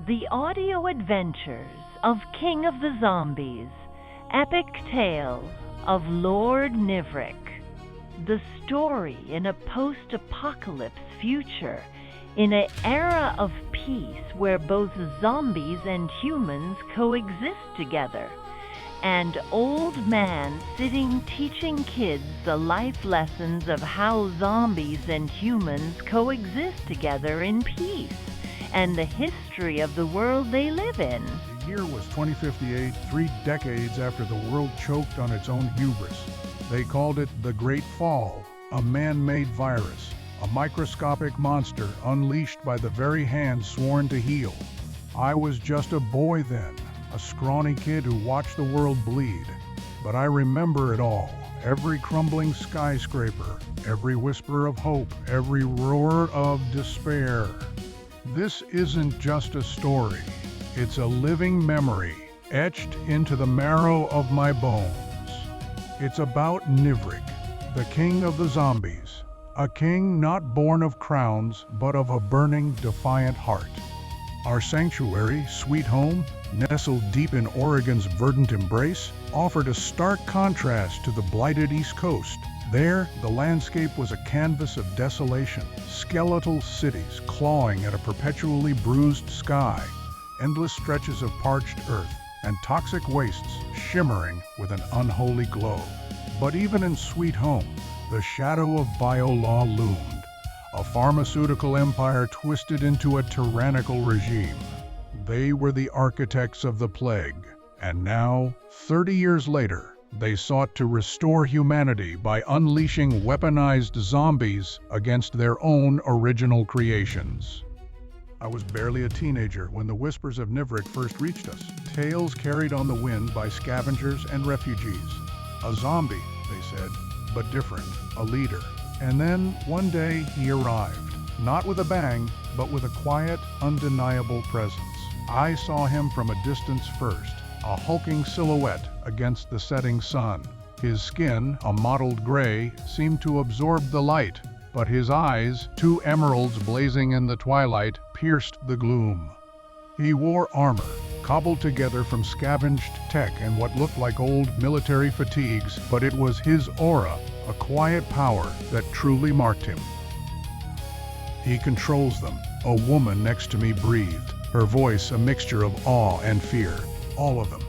The Audio Adventures of King of the Zombies, Epic Tale of Lord Nivrik. The story in a post-apocalypse future, in an era of peace where both zombies and humans coexist together. And old man sitting teaching kids the life lessons of how zombies and humans coexist together in peace, and the history of the world they live in. The year was 2058, 3 decades after the world choked on its own hubris. They called it the Great Fall, a man-made virus, a microscopic monster unleashed by the very hand sworn to heal. I was just a boy then, a scrawny kid who watched the world bleed. But I remember it all, every crumbling skyscraper, every whisper of hope, every roar of despair. This isn't just a story, it's a living memory, etched into the marrow of my bones. It's about Nivrik, the king of the zombies, a king not born of crowns, but of a burning, defiant heart. Our sanctuary, Sweet Home, nestled deep in Oregon's verdant embrace, offered a stark contrast to the blighted East Coast. There, the landscape was a canvas of desolation, skeletal cities clawing at a perpetually bruised sky, endless stretches of parched earth, and toxic wastes shimmering with an unholy glow. But even in Sweet Home, the shadow of biolaw loomed, a pharmaceutical empire twisted into a tyrannical regime. They were the architects of the plague, and now, 30 years later, they sought to restore humanity by unleashing weaponized zombies against their own original creations. I was barely a teenager when the whispers of Nivrik first reached us, tales carried on the wind by scavengers and refugees. A zombie, they said, but different, a leader. And then, one day, he arrived, not with a bang, but with a quiet, undeniable presence. I saw him from a distance first, a hulking silhouette against the setting sun. His skin, a mottled gray, seemed to absorb the light, but his eyes, 2 emeralds blazing in the twilight, pierced the gloom. He wore armor, cobbled together from scavenged tech and what looked like old military fatigues, but it was his aura, a quiet power that truly marked him. He controls them, a woman next to me breathed, her voice a mixture of awe and fear. All of them.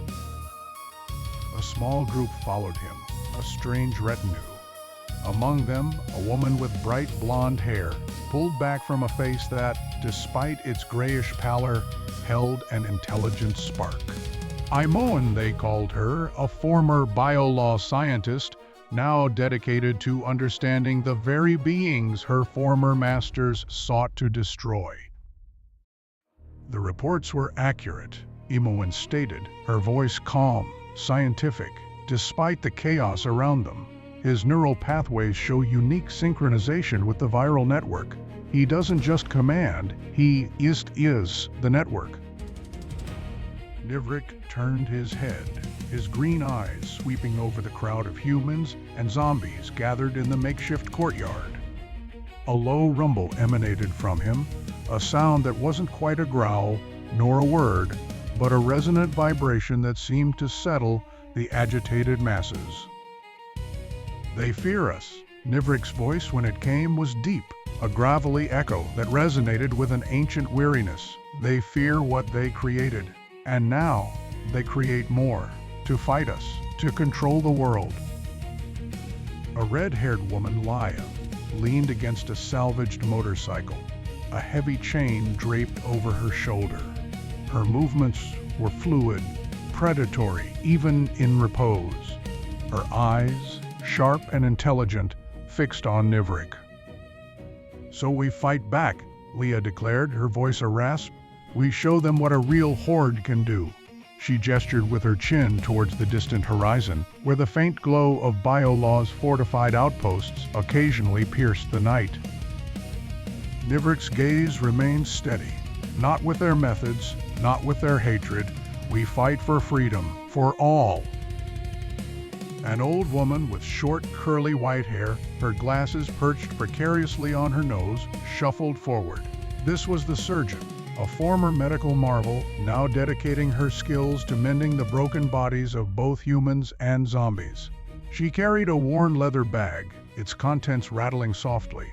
A small group followed him, a strange retinue. Among them, a woman with bright blonde hair, pulled back from a face that, despite its grayish pallor, held an intelligent spark. Imoen, they called her, a former biolaw scientist, now dedicated to understanding the very beings her former masters sought to destroy. The reports were accurate, Imoen stated, her voice calm, scientific, despite the chaos around them. His neural pathways show unique synchronization with the viral network. He doesn't just command, he is the network. Nivrik turned his head, his green eyes sweeping over the crowd of humans and zombies gathered in the makeshift courtyard. A low rumble emanated from him, a sound that wasn't quite a growl, nor a word, but a resonant vibration that seemed to settle the agitated masses. They fear us. Nivrik's voice, when it came, was deep, a gravelly echo that resonated with an ancient weariness. They fear what they created, and now they create more, to fight us, to control the world. A red-haired woman, Laya, leaned against a salvaged motorcycle, a heavy chain draped over her shoulder. Her movements were fluid, predatory, even in repose. Her eyes, sharp and intelligent, fixed on Nivrik. "So we fight back," Leah declared, her voice a rasp. "We show them what a real horde can do." She gestured with her chin towards the distant horizon, where the faint glow of biolaw's fortified outposts occasionally pierced the night. Nivrik's gaze remained steady. "Not with their methods, not with their hatred. We fight for freedom, for all." An old woman with short, curly white hair, her glasses perched precariously on her nose, shuffled forward. This was the surgeon, a former medical marvel, now dedicating her skills to mending the broken bodies of both humans and zombies. She carried a worn leather bag, its contents rattling softly.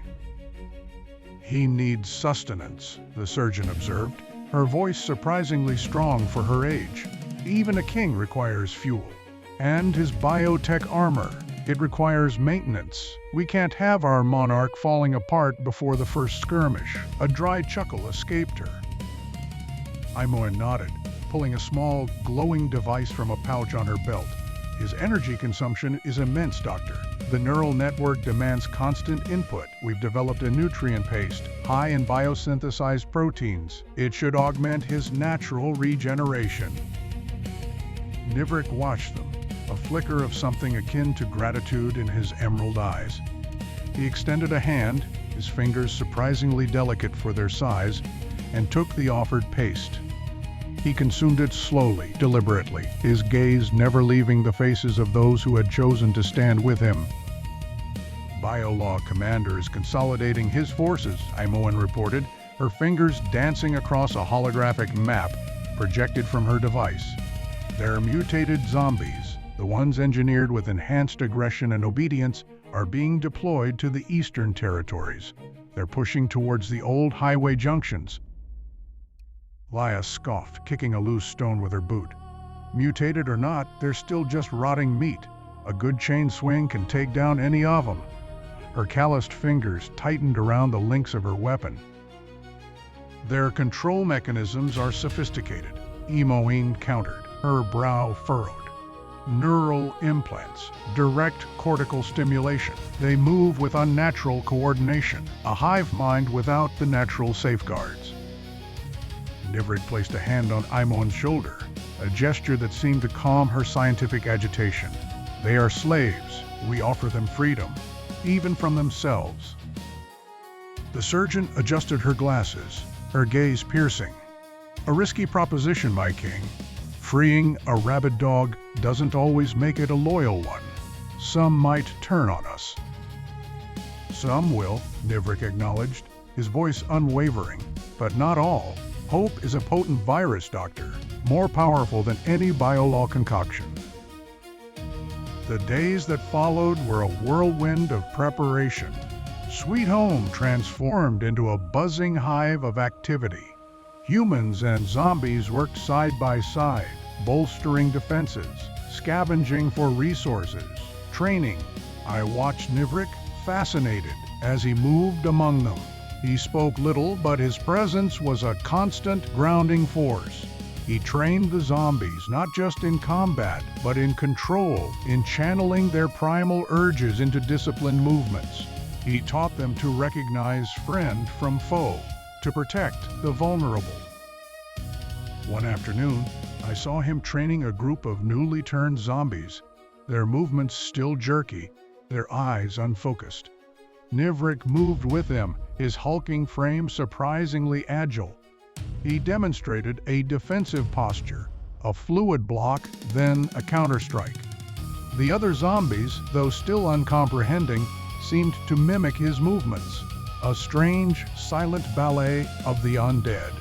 "He needs sustenance," the surgeon observed, her voice surprisingly strong for her age. "Even a king requires fuel. And his biotech armor. It requires maintenance. We can't have our monarch falling apart before the first skirmish." A dry chuckle escaped her. Imoen nodded, pulling a small, glowing device from a pouch on her belt. "His energy consumption is immense, Doctor. The neural network demands constant input. We've developed a nutrient paste, high in biosynthesized proteins. It should augment his natural regeneration." Nivrik watched them, a flicker of something akin to gratitude in his emerald eyes. He extended a hand, his fingers surprisingly delicate for their size, and took the offered paste. He consumed it slowly, deliberately, his gaze never leaving the faces of those who had chosen to stand with him. "BioLaw Commander is consolidating his forces," Imoen reported, her fingers dancing across a holographic map projected from her device. "Their mutated zombies, the ones engineered with enhanced aggression and obedience, are being deployed to the eastern territories. They're pushing towards the old highway junctions." Laya scoffed, kicking a loose stone with her boot. "Mutated or not, they're still just rotting meat. A good chain swing can take down any of them." Her calloused fingers tightened around the links of her weapon. "Their control mechanisms are sophisticated," Imoen countered, her brow furrowed. "Neural implants, direct cortical stimulation. They move with unnatural coordination, a hive mind without the natural safeguards." Nivrik placed a hand on Imoen's shoulder, a gesture that seemed to calm her scientific agitation. "They are slaves. We offer them freedom, even from themselves." The surgeon adjusted her glasses, her gaze piercing. "A risky proposition, my king. Freeing a rabid dog doesn't always make it a loyal one. Some might turn on us." "Some will," Nivrik acknowledged, his voice unwavering. "But not all. Hope is a potent virus, Doctor, more powerful than any BioLaw concoction." The days that followed were a whirlwind of preparation. Sweet Home transformed into a buzzing hive of activity. Humans and zombies worked side by side, bolstering defenses, scavenging for resources, training. I watched Nivrik, fascinated, as he moved among them. He spoke little, but his presence was a constant grounding force. He trained the zombies not just in combat, but in control, in channeling their primal urges into disciplined movements. He taught them to recognize friend from foe, to protect the vulnerable. One afternoon, I saw him training a group of newly turned zombies, their movements still jerky, their eyes unfocused. Nivrik moved with them, his hulking frame surprisingly agile. He demonstrated a defensive posture, a fluid block, then a counterstrike. The other zombies, though still uncomprehending, seemed to mimic his movements, a strange, silent ballet of the undead.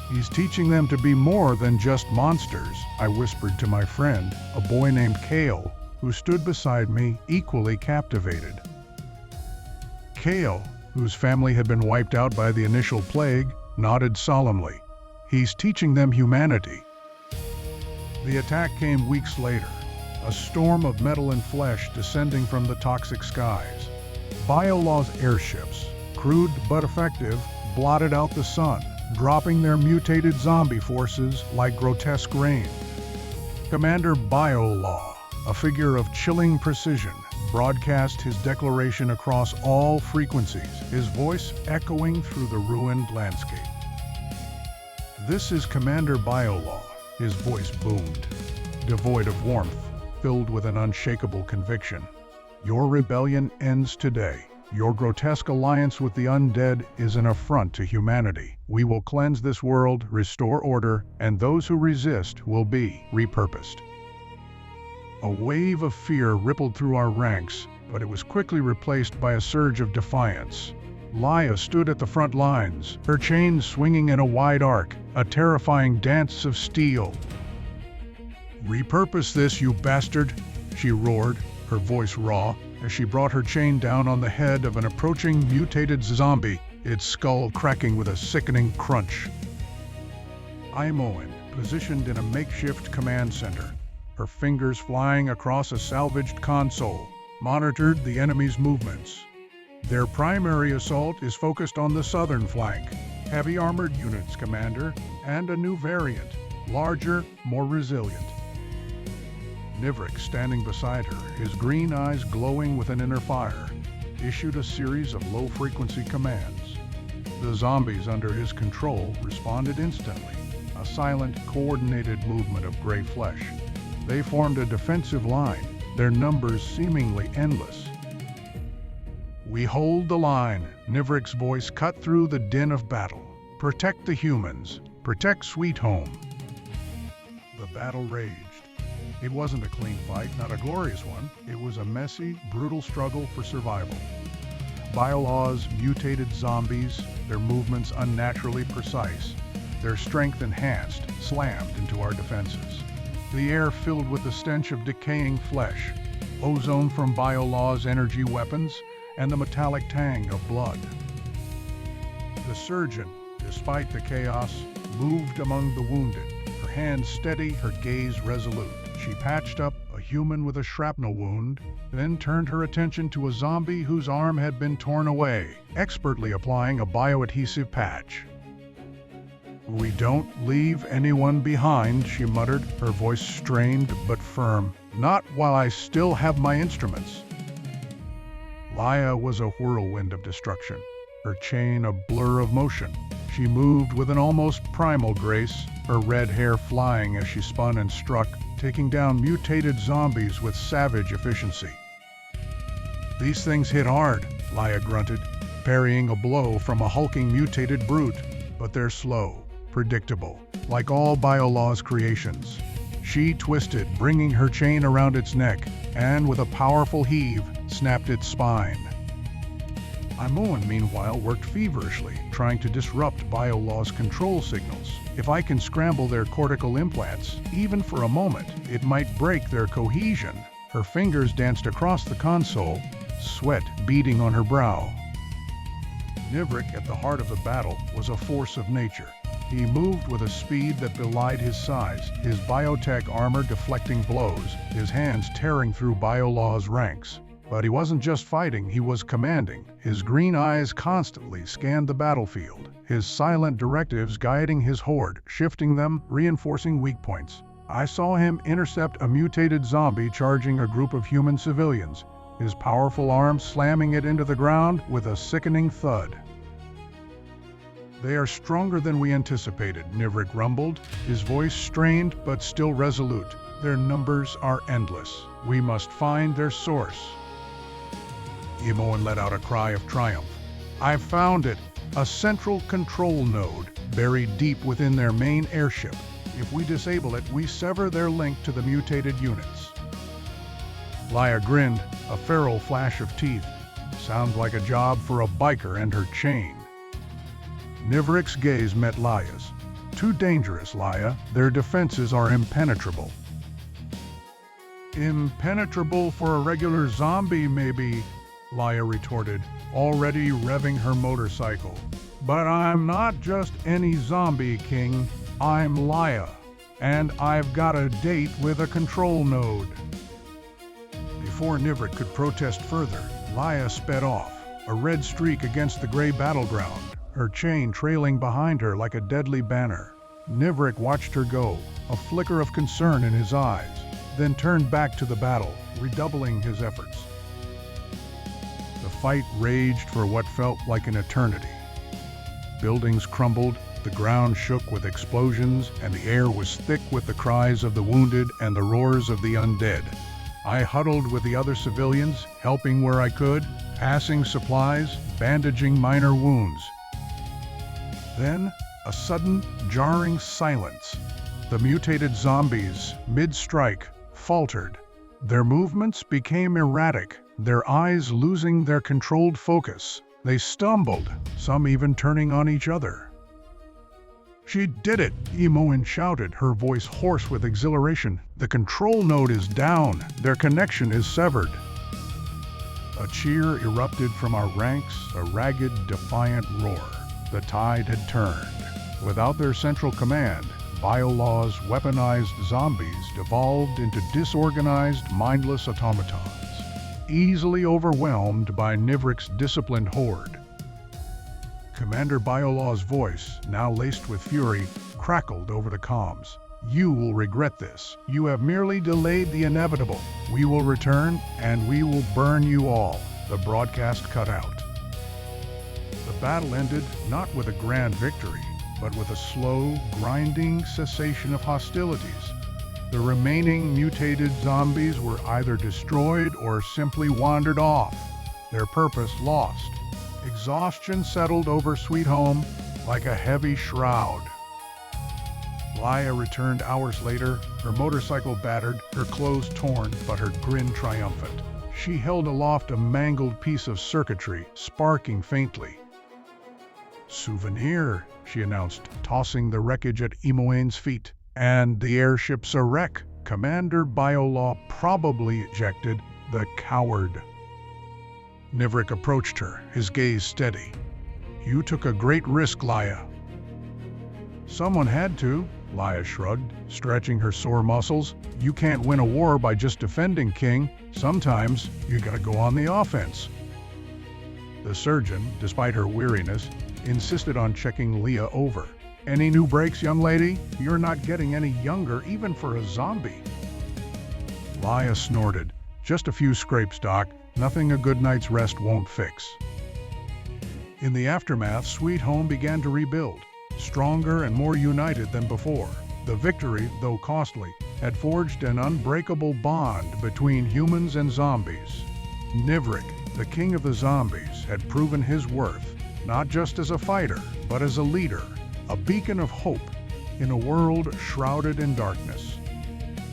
"He's teaching them to be more than just monsters," I whispered to my friend, a boy named Kale, who stood beside me, equally captivated. Kale, whose family had been wiped out by the initial plague, nodded solemnly. "He's teaching them humanity." The attack came weeks later, a storm of metal and flesh descending from the toxic skies. BioLaw's airships, crude but effective, blotted out the sun, dropping their mutated zombie forces like grotesque rain. Commander BioLaw, a figure of chilling precision, broadcast his declaration across all frequencies, his voice echoing through the ruined landscape. "This is Commander BioLaw," his voice boomed, devoid of warmth, filled with an unshakable conviction. "Your rebellion ends today. Your grotesque alliance with the undead is an affront to humanity. We will cleanse this world, restore order, and those who resist will be repurposed." A wave of fear rippled through our ranks, but it was quickly replaced by a surge of defiance. Laia stood at the front lines, her chain swinging in a wide arc, a terrifying dance of steel. "Repurpose this, you bastard!" she roared, her voice raw, as she brought her chain down on the head of an approaching mutated zombie, its skull cracking with a sickening crunch. Imoen, positioned in a makeshift command center, her fingers flying across a salvaged console, monitored the enemy's movements. Their primary assault is focused on the southern flank. Heavy armored units, Commander, and a new variant, larger, more resilient. Nivrik, standing beside her, his green eyes glowing with an inner fire, issued a series of low-frequency commands. The zombies under his control responded instantly, a silent, coordinated movement of gray flesh. They formed a defensive line, their numbers seemingly endless. "We hold the line," Nivrik's voice cut through the din of battle. "Protect the humans. Protect Sweet Home." The battle raged. It wasn't a clean fight, not a glorious one. It was a messy, brutal struggle for survival. Biolaws, mutated zombies, their movements unnaturally precise, their strength enhanced, slammed into our defenses. The air filled with the stench of decaying flesh, ozone from Biolaw's energy weapons, and the metallic tang of blood. The surgeon, despite the chaos, moved among the wounded, her hands steady, her gaze resolute. She patched up a human with a shrapnel wound, then turned her attention to a zombie whose arm had been torn away, expertly applying a bioadhesive patch. "We don't leave anyone behind," she muttered, her voice strained but firm. "Not while I still have my instruments." Laia was a whirlwind of destruction, her chain a blur of motion. She moved with an almost primal grace, her red hair flying as she spun and struck, taking down mutated zombies with savage efficiency. "These things hit hard," Laia grunted, parrying a blow from a hulking mutated brute. "But they're slow, predictable, like all Biolaw's creations." She twisted, bringing her chain around its neck, and with a powerful heave, snapped its spine. Imoen, meanwhile, worked feverishly, trying to disrupt Biolaw's control signals. If I can scramble their cortical implants, even for a moment, it might break their cohesion. Her fingers danced across the console, sweat beading on her brow. Nivrik, at the heart of the battle, was a force of nature. He moved with a speed that belied his size, his biotech armor deflecting blows, his hands tearing through Biolaw's ranks. But he wasn't just fighting, he was commanding. His green eyes constantly scanned the battlefield, his silent directives guiding his horde, shifting them, reinforcing weak points. I saw him intercept a mutated zombie charging a group of human civilians, his powerful arm slamming it into the ground with a sickening thud. "They are stronger than we anticipated," Nivrik rumbled, his voice strained but still resolute. "Their numbers are endless. We must find their source." Imoen let out a cry of triumph. "I've found it! A central control node, buried deep within their main airship. If we disable it, we sever their link to the mutated units." Laia grinned, a feral flash of teeth. "Sounds like a job for a biker and her chain." Nivrik's gaze met Laia's. "Too dangerous, Laia. Their defenses are impenetrable." "Impenetrable for a regular zombie, maybe," Laia retorted, already revving her motorcycle. "But I'm not just any zombie, King. I'm Laia, and I've got a date with a control node." Before Nivrik could protest further, Laia sped off, a red streak against the gray battleground, her chain trailing behind her like a deadly banner. Nivrik watched her go, a flicker of concern in his eyes, then turned back to the battle, redoubling his efforts. The fight raged for what felt like an eternity. Buildings crumbled, the ground shook with explosions, and the air was thick with the cries of the wounded and the roars of the undead. I huddled with the other civilians, helping where I could, passing supplies, bandaging minor wounds. Then, a sudden, jarring silence. The mutated zombies, mid-strike, faltered. Their movements became erratic, their eyes losing their controlled focus. They stumbled, some even turning on each other. "She did it!" Imoen shouted, her voice hoarse with exhilaration. "The control node is down. Their connection is severed." A cheer erupted from our ranks, a ragged, defiant roar. The tide had turned. Without their central command, Biolaw's weaponized zombies devolved into disorganized, mindless automatons, easily overwhelmed by Nivrik's disciplined horde. Commander Biolaw's voice, now laced with fury, crackled over the comms. "You will regret this. You have merely delayed the inevitable. We will return, and we will burn you all." The broadcast cut out. The battle ended not with a grand victory, but with a slow, grinding cessation of hostilities. The remaining mutated zombies were either destroyed or simply wandered off, their purpose lost. Exhaustion settled over Sweet Home like a heavy shroud. Laia returned hours later, her motorcycle battered, her clothes torn, but her grin triumphant. She held aloft a mangled piece of circuitry, sparking faintly. "Souvenir," she announced, tossing the wreckage at Imoen's feet. "And the airship's a wreck. Commander Biolaw probably ejected the coward." Nivrik approached her, his gaze steady. "You took a great risk, Laia." "Someone had to," Laia shrugged, stretching her sore muscles. "You can't win a war by just defending, King. Sometimes you gotta go on the offense." The surgeon, despite her weariness, insisted on checking Leah over. "Any new breaks, young lady? You're not getting any younger, even for a zombie." Laia snorted. "Just a few scrapes, Doc. Nothing a good night's rest won't fix." In the aftermath, Sweet Home began to rebuild, stronger and more united than before. The victory, though costly, had forged an unbreakable bond between humans and zombies. Nivrik, the king of the zombies, had proven his worth, not just as a fighter, but as a leader, a beacon of hope in a world shrouded in darkness.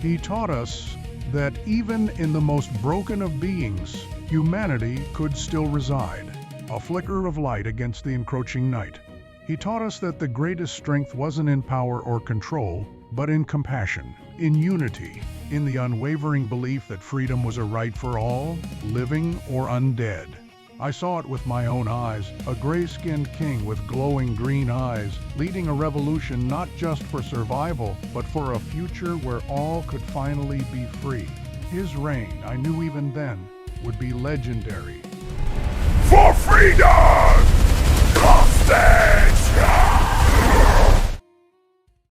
He taught us that even in the most broken of beings, humanity could still reside, a flicker of light against the encroaching night. He taught us that the greatest strength wasn't in power or control, but in compassion, in unity, in the unwavering belief that freedom was a right for all, living or undead. I saw it with my own eyes, a gray-skinned king with glowing green eyes, leading a revolution not just for survival, but for a future where all could finally be free. His reign, I knew even then, would be legendary. For freedom! Come stand!